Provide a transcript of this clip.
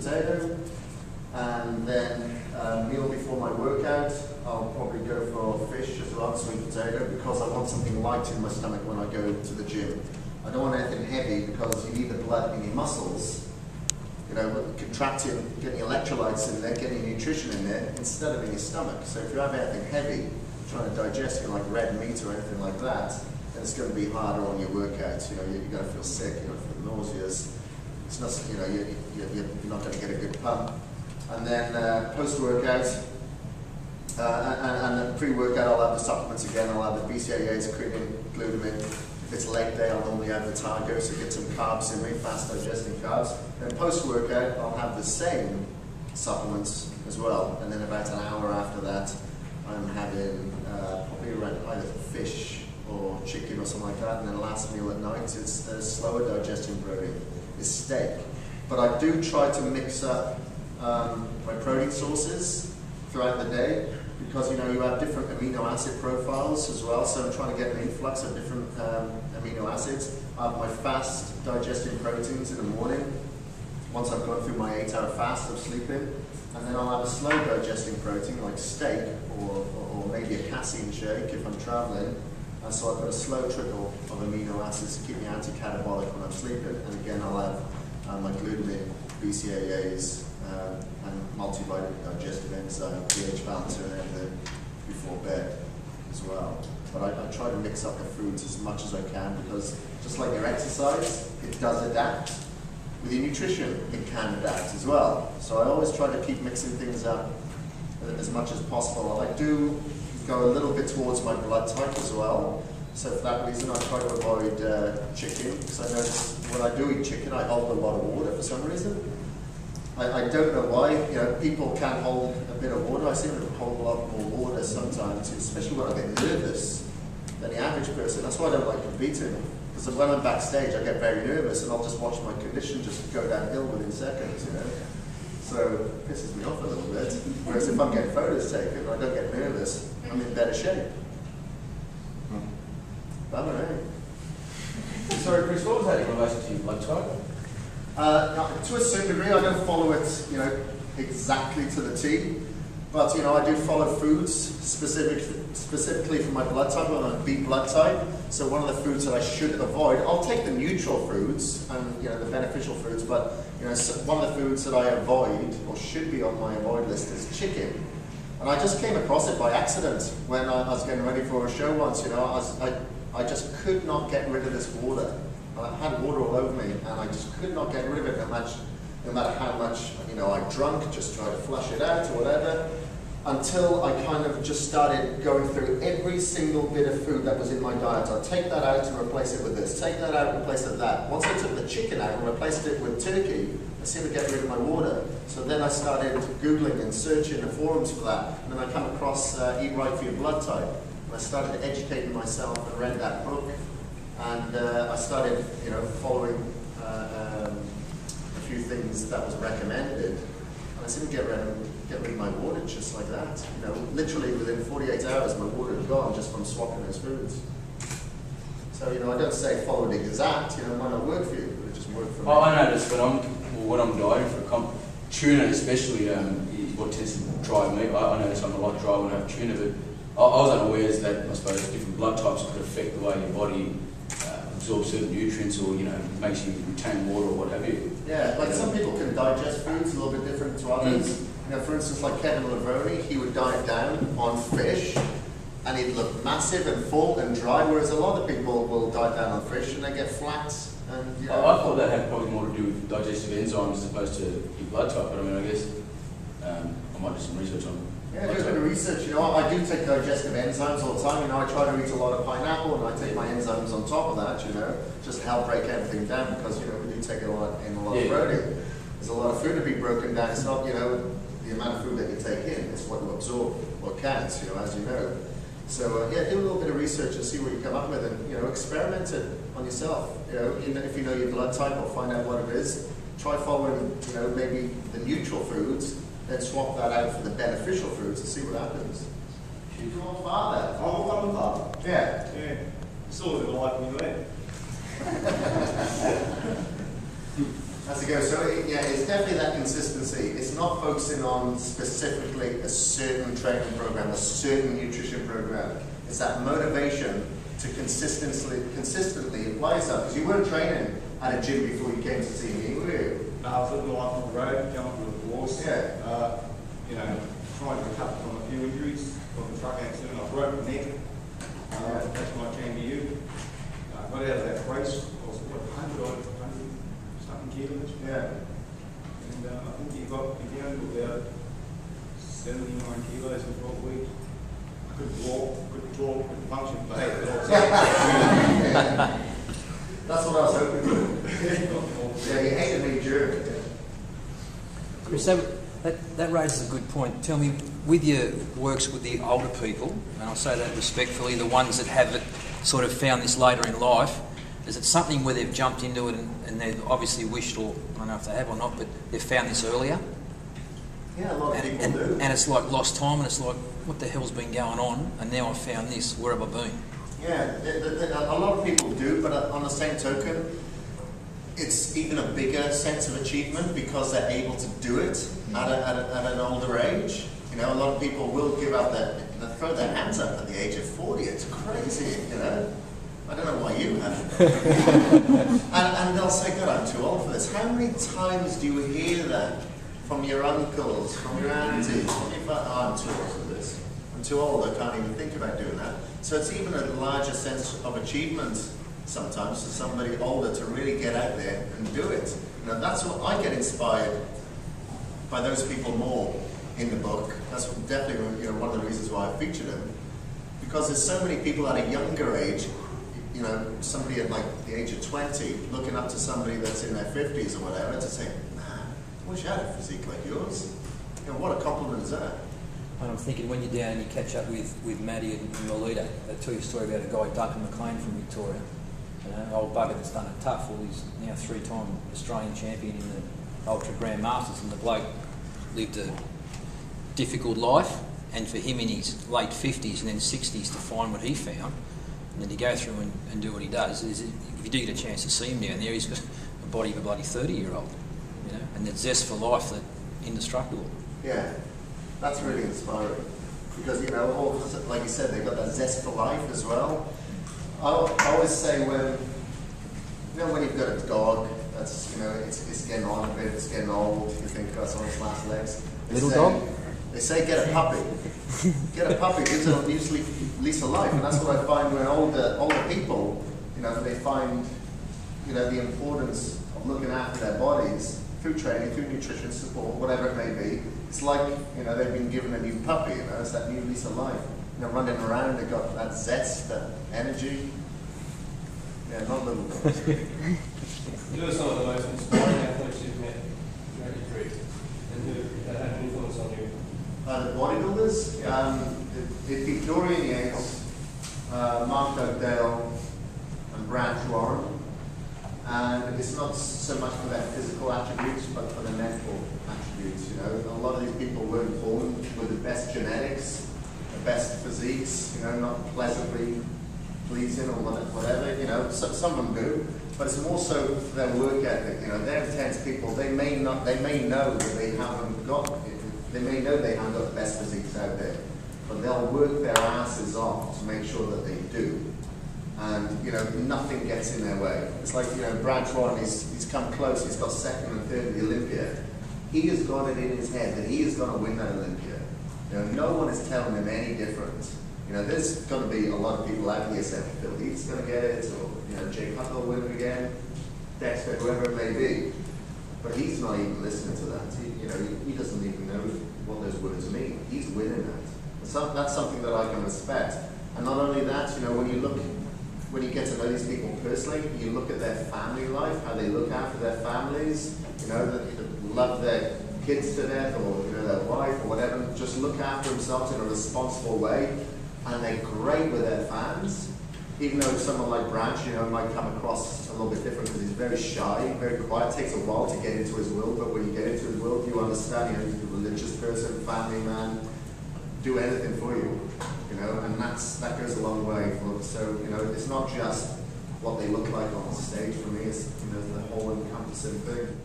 potato, and then meal before my workout, I'll probably go for fish as well, sweet potato, because I want something light in my stomach when I go to the gym. I don't want anything heavy because you need the blood in your muscles, you know, contracting, getting electrolytes in there, getting nutrition in there, instead of in your stomach. So if you have anything heavy, trying to digest it like red meat or anything like that, then it's going to be harder on your workouts. You know, you're going to feel sick, you're going to feel nauseous. It's not, you know, you're not going to get a good pump. And then post-workout, and then pre-workout, I'll have the supplements again. I'll have the BCAAs, creatine, glutamine. If it's leg day, I'll normally have the Targo, so get some carbs in me, fast digesting carbs. Then post-workout, I'll have the same supplements as well. And then about an hour after that, I'm having probably around either fish or chicken or something like that. And then last meal at night, it's a slower digesting protein, it's steak. But I do try to mix up my protein sources throughout the day, because you know you have different amino acid profiles as well, so I'm trying to get an influx of different amino acids. I have my fast digesting proteins in the morning, once I've gone through my 8-hour fast of sleeping, and then I'll have a slow digesting protein like steak or maybe a casein shake if I'm traveling, and so I've got a slow trickle of amino acids to keep me anti-catabolic when I'm sleeping, and again I'll have my glutamine, BCAAs, and multivitamin, digestive enzyme, pH balancer and everything before bed as well. But I try to mix up the foods as much as I can, because just like your exercise, it does adapt. With your nutrition, it can adapt as well. So I always try to keep mixing things up as much as possible. I do go a little bit towards my blood type as well. So for that reason, I try to avoid chicken, because I notice when I do eat chicken, I hold a lot of water for some reason. I don't know why. You know, people can hold a bit of water. I seem to hold a lot more water sometimes, especially when I get nervous than the average person. That's why I don't like competing, because when I'm backstage, I get very nervous, and I'll just watch my condition just go downhill within seconds. You know, so it pisses me off a little bit. Whereas if I'm getting photos taken, I don't get nervous. I'm in better shape. Bummer, eh? Sorry, Kris, what was that in relation to your blood type? To a certain degree, I don't follow it, you know, exactly to the T, but you know, I do follow foods specifically for my blood type. I'm a B blood type, so one of the foods that I should avoid, I'll take the neutral foods and you know the beneficial foods, but you know, one of the foods that I avoid or should be on my avoid list is chicken. And I just came across it by accident when I was getting ready for a show once. You know, I just could not get rid of this water. I had water all over me, and I just could not get rid of it, no matter how much you know I drunk, just try to flush it out or whatever, until I kind of just started going through every single bit of food that was in my diet. I'd take that out and replace it with this, take that out and replace it with that. Once I took the chicken out and replaced it with turkey, I seemed to get rid of my water. So then I started Googling and searching the forums for that, and then I come across Eat Right for Your Blood Type, and I started educating myself and read that book. And I started, you know, following a few things that was recommended, and I seemed to get rid of my water just like that. You know, literally within 48 hours, my water had gone just from swapping those foods. So, you know, I don't say follow it exact. You know, it might not work for you, but it just worked for me. I noticed when I'm dieting for a comp, tuna especially is what tends to drive me. I notice I'm a lot dry when I have tuna, but I was unaware that I suppose different blood types could affect the way your body absorb certain nutrients, or you know, makes you retain water or what have you. Yeah, like some people can digest foods a little bit different to others. You know, for instance, like Kevin Lavroni, he would diet down on fish, and he'd look massive and full and dry. Whereas a lot of people will diet down on fish and they get flat. And you know, I thought that had probably more to do with digestive enzymes as opposed to your blood type. But I mean, I guess I might do some research on. Yeah, do a bit of research. You know, I do take digestive enzymes all the time. You know, I try to eat a lot of pineapple, and I take my enzymes on top of that. You know, just to help break everything down, because you know we do take a lot of protein. There's a lot of food to be broken down. It's not, you know, the amount of food that you take in. It's what you absorb, what counts. You know, as you know. So yeah, do a little bit of research and see what you come up with, and you know, experiment it on yourself. You know, if you know your blood type, or find out what it is. Try following, you know, maybe the neutral foods. Then swap that out for the beneficial foods and see what happens. Should you want father? Oh, I'm a father. Yeah. Yeah. It's always a like when you As it goes, so yeah, it's definitely that consistency. It's not focusing on specifically a certain training program, a certain nutrition program. It's that motivation to consistently apply yourself. Because you weren't training at a gym before you came to see me, were you? No, I was living life on the road, jumping with the walls. Yeah. You know, trying to recover from a few injuries from the truck accident. I broke my neck. That's when I came to you. Got out of that race. I was what, 100 something kilos. Yeah. And I think you got me down to about 79 kilos in 12 weeks. I couldn't walk, couldn't talk, couldn't function, but hey, it all Yeah. That's what I was hoping for. Yeah, you hated me during it. Kris, that raises a good point. Tell me, with your works with the older people, and I'll say that respectfully, the ones that have it, sort of found this later in life, is it something where they've jumped into it and they've obviously wished, or I don't know if they have or not, but they've found this earlier? Yeah, a lot of people do. And it's like lost time, and it's like, what the hell's been going on? And now I've found this. Where have I been? Yeah, a lot of people do, but on the same token, it's even a bigger sense of achievement because they're able to do it at an older age. You know, a lot of people will give up they throw their hands up at the age of 40. It's crazy, you know. I don't know why you haven't. and they'll say, God, I'm too old for this. How many times do you hear that from your uncles, from your aunties, from your I'm too old for this. I'm too old, I can't even think about doing that. So it's even a larger sense of achievement sometimes for somebody older to really get out there and do it. You know, that's what I get inspired by those people more in the book. That's definitely, you know, one of the reasons why I featured them. Because there's so many people at a younger age, you know, somebody at like the age of 20 looking up to somebody that's in their 50s or whatever to say, man, I wish I had a physique like yours. You know, what a compliment is that? And I'm thinking when you're down and you catch up with Maddie and Melita, they tell you a story about a guy, Duncan McLean from Victoria. You know, old bugger that's done it tough. Well, he's now 3-time Australian champion in the Ultra Grand Masters, and the bloke lived a difficult life, and for him in his late 50s and then 60s to find what he found, and then to go through and do what he does, is if you do get a chance to see him down there, he's got a body of a bloody 30-year-old, you know, and the zest for life, that indestructible. Yeah, that's really inspiring. Because, you know, all, like you said, they've got that zest for life as well. I always say when you've got a dog that's, you know, it's getting on a bit, it's getting old, you think that's on its last legs. Little dog? They say get a puppy. Get a puppy, gives it a lease of life. And that's what I find when older people, you know, they find, you know, the importance of looking after their bodies through training, through nutrition support, whatever it may be. It's like, you know, they've been given a new puppy, you know, it's that new lease of life. You know, running around, they've got that zest, that energy. Yeah, not little dogs. Who are some of the most inspiring athletes you've met throughout your career, and who had an influence on you? The bodybuilders, the Victorian Yates, Mark Dugdale, and Brad Warren. And it's not so much for their physical attributes, but for their mental attributes. You know, a lot of these people weren't born with the best genetics, the best physiques. You know, not pleasantly pleasing or whatever. You know, some of them do, but it's more so their work ethic. You know, they're intense people. They may know that they haven't got it. They may know they haven't got the best physiques out there, but they'll work their asses off to make sure that they do. And, you know, nothing gets in their way. It's like, you know, Brad Warren, he's come close, he's got second and third at the Olympia. He has got it in his head that he is going to win that Olympia. You know, no one is telling him any different. You know, there's going to be a lot of people out here saying, Phil Heath's going to get it, or, you know, Jay Cutler will win it again, Dexter, whoever it may be. But he's not even listening to that. He doesn't even know what those words mean. He's winning that. So that's something that I can respect. And not only that, you know, when you get to know these people personally, you look at their family life, how they look after their families, you know, that love their kids to death, or, you know, their wife or whatever, just look after themselves in a responsible way, and they're great with their fans. Even though someone like Branch, you know, might come across a little bit different because he's very shy, very quiet, it takes a while to get into his world, but when you get into his world, you understand, you know, he's a religious person, family man, do anything for you, you know, and that goes a long way. So, you know, it's not just what they look like on stage for me, it's, you know, the whole encompassing thing.